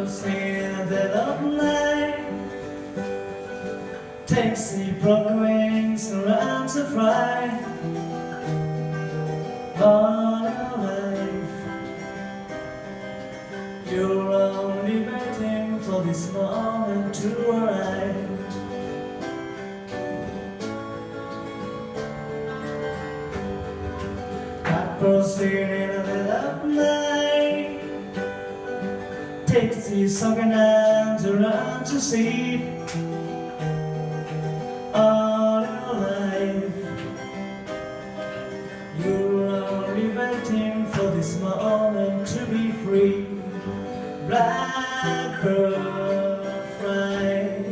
Blackbirds in the dead of night, taxi broken wings around to fly. All your life, you're only waiting for this moment to arrive. Blackbirds in the dead of night, taxi sunken and to run to sea. All your life, you're only waiting for this moment to be free. Blackbird fly,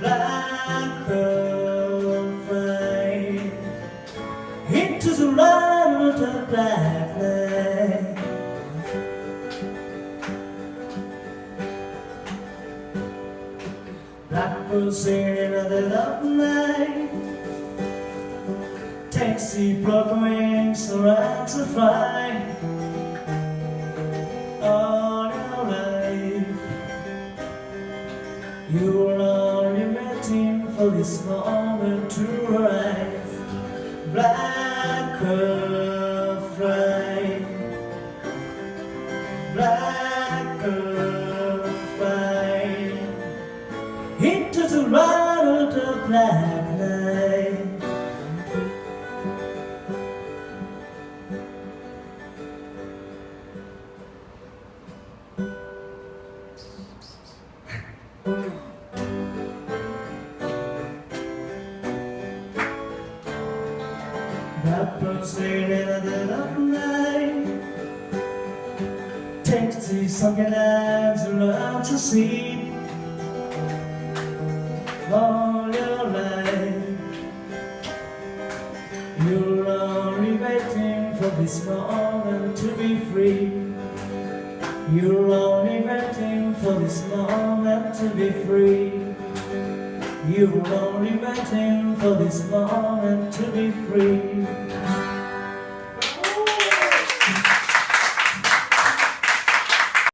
blackbird fly into the light of the black night. Blackbird singing in the dead of night, taxi broken wings around to fly. All your life, you're only waiting for this moment to arrive. Blackbird fly, blackbird fly into the light of the black night. Blackbirds singing in the dead of night, taxi sunken hands around to sea. All your life, you're only waiting for this moment to be free. You're only waiting for this moment to be free. You're only waiting for this moment to be free.